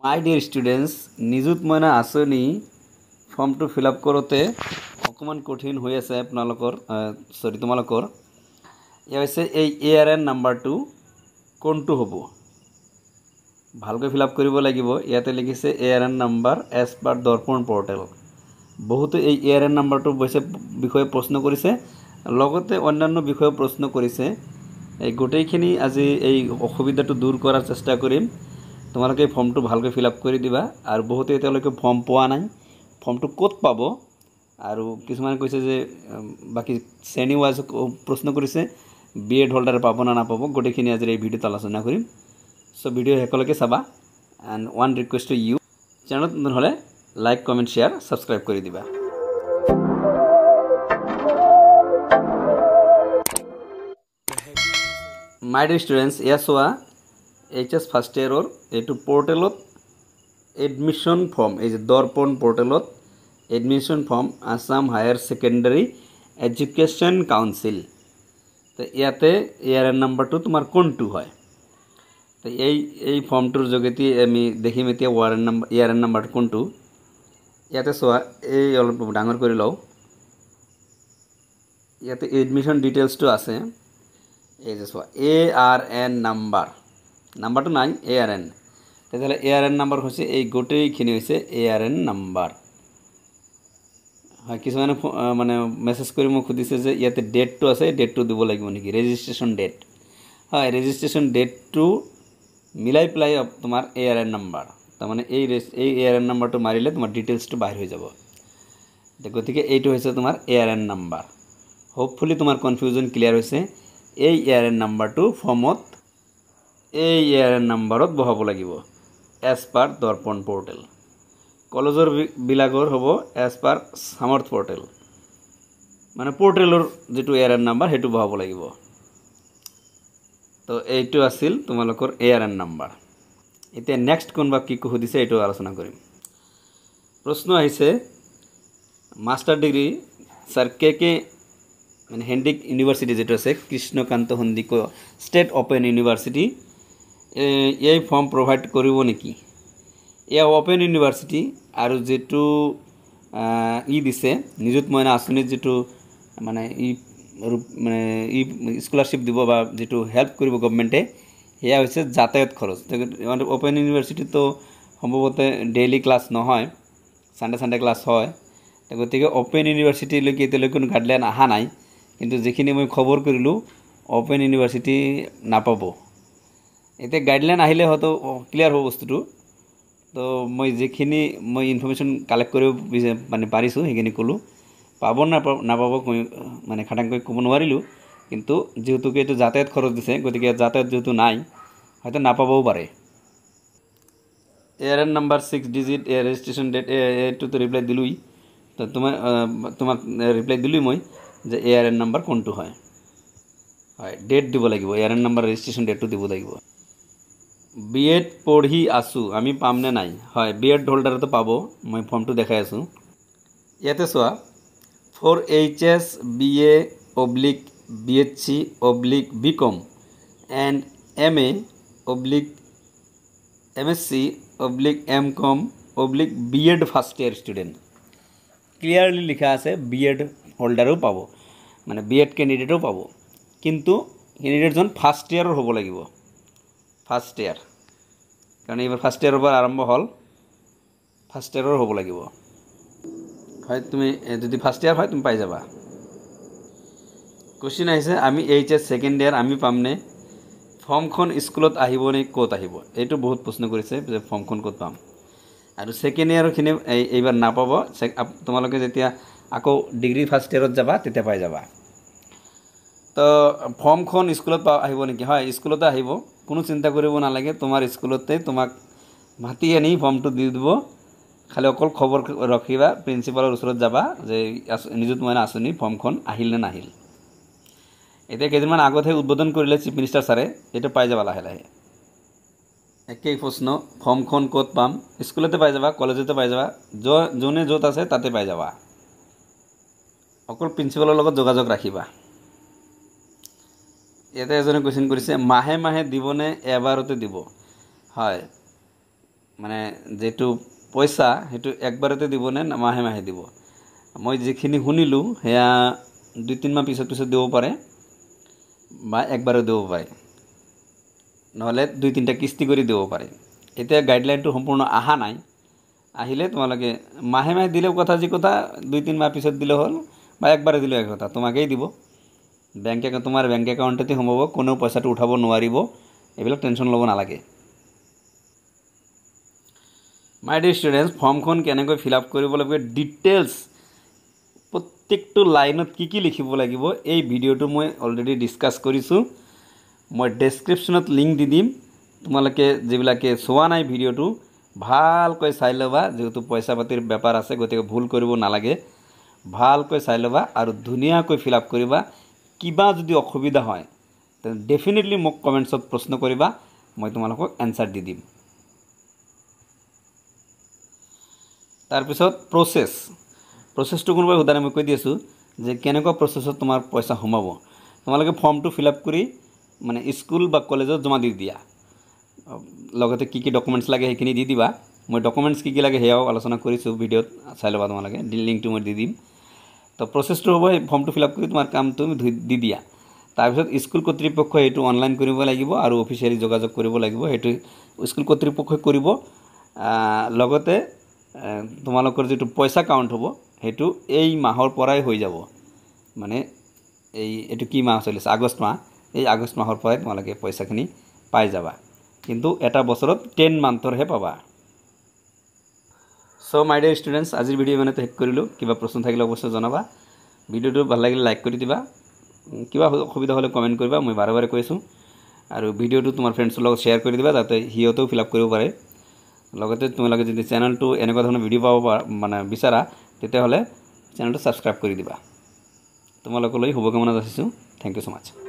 মাই dear students, নিযুত মইনা আঁচনি ফৰ্মটো fill up কৰোঁতে অকণমান কঠিন হৈ আছে তোমালোকৰ। এয়া হৈছে এই ARN নাম্বাৰটো কোনটো হ'ব, ভালকৈ ফিল আপ কৰিব লাগিব। ইয়াতে লিখিছে ARN number as per Darpan portal. বহুতে এই ARN নাম্বাৰটো বিষয়ে প্ৰশ্ন কৰিছে, লগতে অন্যান্য বিষয়েও প্ৰশ্ন কৰিছে। এই গোটেইখিনি আজি এই অসুবিধাটো দূৰ কৰাৰ চেষ্টা কৰিম। তোমালোকে ফৰ্মটো ভালকৈ ফিল আপ কৰি দিবা। আৰু বহুতে এতিয়ালৈকে ফৰ্ম পোৱা নাই, ফৰ্মটো ক'ত পাব? আৰু কিছুমানে কৈছে যে বাকী শ্ৰেণী ৱাইজ প্ৰশ্ন কৰিছে, BEd হোল্ডাৰ পাব না নাপাব। গোটেইখিনি আজি এই ভিডিঅ'ত আলোচনা কৰিম। চ' ভিডিঅ' শেষলৈকে চাবা। And one request to you, চেনেলত নতুন হ'লে লাইক, কমেণ্ট, শ্বেয়াৰ, ছাবস্ক্ৰাইব কৰি দিবা। মাই ডিয়াৰ ষ্টুডেণ্টছ, এয়া চোৱা HS ফাৰ্ষ্ট ইয়েৰৰ এইটো পৰ্টেলত এডমিশ্যন ফৰ্ম, এই যে দৰ্পণ পৰ্টেলত admission form Assam higher secondary education council. তো ইয়াতে ARN নাম্বাৰটো তোমাৰ কোনটো হয়? তো এই ফৰ্মটোৰ যোগেদি আমি দেখিম এতিয়া ARN নাম্বাৰটো কোনটো। ইয়াতে চোৱা, এই অলপ ডাঙৰ কৰি লওঁ। ইয়াতে এডমিশ্যন ডিটেইলছটো আছে। এই যে চোৱা ARN নাম্বাৰটো নাই, ARN। তেতিয়াহ'লে ARN নাম্বাৰ হৈছে এই গোটেইখিনি হৈছে ARN নাম্বাৰ। হয়, কিছুমানে মানে মেছেজ কৰি মোক সুধিছে যে ইয়াতে ডেটটো আছে, ডেটটো দিব লাগিব নেকি, ৰেজিষ্ট্ৰেশ্যন ডেট। হয়, ৰেজিষ্ট্ৰেশ্যন ডেটটো মিলাই পেলাই তোমাৰ ARN নাম্বাৰ। তাৰমানে এই ARN নাম্বাৰটো মাৰিলে তোমাৰ ডিটেইলছটো বাহিৰ হৈ যাব। গতিকে এইটো হৈছে তোমাৰ ARN নাম্বাৰ। হোপফুলি তোমাৰ কনফিউজন ক্লিয়াৰ হৈছে। এই ARN নাম্বাৰটো ফৰ্মত এই ARN নাম্বাৰত বহাব লাগিব এজ পাৰ দৰ্পণ পৰ্টেল। কলেজৰ বিলাকৰ হ'ব এজ পাৰ সামৰ্থ পৰ্টেল, মানে পৰ্টেলৰ যিটো ARN নাম্বাৰ সেইটো বহাব লাগিব। তো এইটো আছিল তোমালোকৰ ARN নাম্বাৰ। এতিয়া নেক্সট কোনোবা কি সুধিছে এইটো আলোচনা কৰিম। প্ৰশ্ন আহিছে, মাষ্টাৰ ডিগ্ৰী ছাৰ কে মানে হেণ্ডিক ইউনিভাৰ্চিটি যিটো আছে, Krishnakanta Sandikai state open university, এই ফৰ্ম প্ৰভাইড কৰিব নেকি? এয়া অপেন ইউনিভাৰ্চিটি আৰু যিটো দিছে নিযুত মইনা আঁচনিত যিটো মানে স্কলাৰশ্বিপ দিব বা যিটো হেল্প কৰিব গভমেণ্টে, সেয়া হৈছে যাতায়াত খৰচ। অপেন ইউনিভাৰ্চিটিতো সম্ভৱতঃ ডেইলি ক্লাছ নহয়, চানডে ক্লাছ হয়। গতিকে অপেন ইউনিভাৰ্চিটিলৈকে এতিয়ালৈকে কোনো গাইডলাইন অহা নাই। কিন্তু যিখিনি মই খবৰ কৰিলোঁ, অপেন ইউনিভাৰ্চিটি নাপাব। এতিয়া গাইডলাইন আহিলে হয়তো ক্লিয়াৰ হ'ব বস্তুটো। তো মই যিখিনি ইনফৰ্মেশ্যন কালেক্ট কৰিব পাৰিছোঁ সেইখিনি ক'লোঁ। পাব নাপাব মানে খাটাংকৈ ক'ব নোৱাৰিলোঁ। কিন্তু যিহেতুকে এইটো যাতায়াত খৰচ দিছে, গতিকে যাতায়াত যিহেতু নাই, হয়তো নাপাবও পাৰে। ARN number 6 digit, registration date, এইটোতো ৰিপ্লাই দিলোঁই। তো তোমাক ৰিপ্লাই দিলোঁই মই যে ARN নাম্বাৰ কোনটো হয়। হয়, ডেট দিব লাগিব, ARN নাম্বাৰ ৰেজিষ্ট্ৰেশ্যন ডেটটো দিব লাগিব। BEd পঢ়ি আছোঁ, আমি পাম নে নাই? হয়, BEd হোল্ডাৰতো পাব। মই ফৰ্মটো দেখাই আছোঁ। ইয়াতে চোৱা, for HS BA/BHC BCom and MA MSc MCom BEd first year student. Clearly লিখা আছে BEd হোল্ডাৰো পাব, মানে BEd কেণ্ডিডেটো পাব। কিন্তু কেণ্ডিডেটজন ফাৰ্ষ্ট ইয়াৰৰ হ'ব লাগিব, ফাৰ্ষ্ট ইয়াৰ, কাৰণ এইবাৰ ফাৰ্ষ্ট ইয়াৰৰ পৰা আৰম্ভ হ'ল, ফাৰ্ষ্ট ইয়াৰৰ হ'ব লাগিব। হয়, তুমি যদি ফাৰ্ষ্ট ইয়াৰ হয় তুমি পাই যাবা। কুৱেশ্যন আহিছে, আমি HS ছেকেণ্ড ইয়াৰ আমি পামনে? ফৰ্মখন স্কুলত আহিব নে ক'ত আহিব? এইটো বহুত প্ৰশ্ন কৰিছে যে ফৰ্মখন ক'ত পাম। আৰু ছেকেণ্ড ইয়াৰৰখিনি এইবাৰ নাপাব। তোমালোকে যেতিয়া আকৌ ডিগ্ৰী ফাৰ্ষ্ট ইয়াৰত যাবা তেতিয়া পাই যাবা। তো ফৰ্মখন স্কুলত আহিব নেকি? হয়, স্কুলতে আহিব, কোনো চিন্তা কৰিব নালাগে। তোমাৰ স্কুলতে তোমাক মাতি আনি ফৰ্মটো দি দিব। খালি অকল খবৰ ৰখিবা, প্ৰিন্সিপালৰ ওচৰত যাবা যে নিযুত মইনা আঁচনি ফৰ্মখন আহিল নে নাহিল। এতিয়া কেইদিনমান আগতহে উদ্বোধন কৰিলে চিফ মিনিষ্টাৰ ছাৰে, এইটো পাই যাবা লাহে লাহে। একেই প্ৰশ্ন, ফৰ্মখন ক'ত পাম? স্কুলতে পাই যাবা, কলেজতে পাই যাবা, যোনে য'ত আছে তাতে পাই যাবা। অকল প্ৰিন্সিপালৰ লগত যোগাযোগ ৰাখিবা। ইয়াতে এজনে কুৱেশ্যন কৰিছে, মাহে মাহে দিবনে এবাৰতে দিব? হয়, মানে যেটো পইচা সেইটো একবাৰতে দিব নে মাহে মাহে দিব মই যিখিনি শুনিলো হেয়া 2-3 মাহ পিছত দিব পাৰে বা একবাৰে দিব পাৰে নহলে 2-3টা কিস্তি কৰি দিব পাৰে এতিয়া গাইডলাইনটো সম্পূৰ্ণ আহা নাই আহিলে তোমালোকে মাহে মাহে দিলেও কথা যি কথা 2-3 মাহ পিছত দিলে হল বা একবাৰে দিলে এক কথা তোমাকেই দিব তোমাৰ বেংক একাউণ্টতে সম্ভৱ কোনো পইচাটো উঠাব নোৱাৰিব এইবিলাক টেনচন ল'ব নালাগে মাই ডিয়াৰ ষ্টুডেণ্টছ ফৰ্মখন কেনেকৈ ফিল আপ কৰিব লাগিব ডিটেইলছ প্ৰত্যেকটো লাইনত কি লিখিব লাগিব এই ভিডিঅটো মই অলৰেডি ডিসকাস কৰিছো মই ডেসক্ৰিপচনত লিংক দি দিম তোমালোকে যিবিলাকে চোৱা নাই ভিডিঅটো ভালকৈ চাই লবা যেহেতু পইচা পাতিৰ ব্যাপাৰ আছে গতিকে ভুল কৰিব নালাগে ভালকৈ চাই লবা আৰু ধুনিয়াকৈ ফিল আপ কৰিবা কিবা যদি অসুবিধা হয় তেন ডেফিনেটলি মোক কমেন্টছত প্ৰশ্ন কৰিবা মই তোমালোকক এনসাৰ দি দিম তাৰ পিছত প্ৰসেসটো কোনবাই উদাহৰণ মই কৈ দিছো যে কেনেকুৱা প্ৰসেসত তোমাৰ পইচা সোমাব তোমালোকে ফৰ্মটো ফিল আপ কৰি মানে স্কুল বা কলেজত জমা দি দিয়া লগতে কি ডকুমেন্টস লাগে হেখিনি দি দিবা মই ডকুমেন্টস কি লাগে হেয়াও আলোচনা কৰিছো ভিডিঅত চাই লবা তোমালোকে লিংকটো মই দি দিম তো প্ৰসেসটো হ'ব এই ফৰ্মটো ফিল আপ কৰি তোমাৰ কামটো দি দিয়া তাৰ পিছত স্কুল কৰ্তৃপক্ষ এটো অনলাইন কৰিব লাগিব আৰু অফিচিয়ালি যোগাযোগ কৰিব লাগিব এটো স্কুল কৰ্তৃপক্ষই কৰিব লগতে তোমালোকৰ যেটো পইচা কাউন্ট হ'ব হেতু এই মাহৰ পৰাই হৈ যাব মানে এটো কি মাহ চলিছে আগষ্ট মাহ এই আগষ্ট মাহৰ পৰাই তোমালোকে পইচাখিনি পাই যাবা কিন্তু এটা বছৰত 10 মান্থৰ হে পাবা সো মাই ডিয়াৰ ষ্টুডেন্টস আজিৰ ভিডিও মানে শেষ কৰিলো কিবা প্ৰশ্ন থাকিলে অৱশ্যই জনাবা ভিডিওটো ভাল লাগিলে লাইক কৰি দিবা কিবা অসুবিধা হলে কমেন্ট কৰিবা মই বাৰে বাৰে কৈছো আৰু ভিডিওটো তোমাৰ ফ্ৰেণ্ডছৰ লগত শেয়াৰ কৰি দিবা যাতে হিয়তেও ফিল আপ কৰিব পাৰে লগতে তোমালোকে যদি চেনেলটো এনেকুৱা ধৰণৰ ভিডিও পাব মানে বিচাৰা তেতিয়া হলে চেনেলটো সাবস্ক্ৰাইব কৰি দিবা তোমালোকলৈ শুভকামনা যাচিছো থ্যাংক ইউ সো মাচ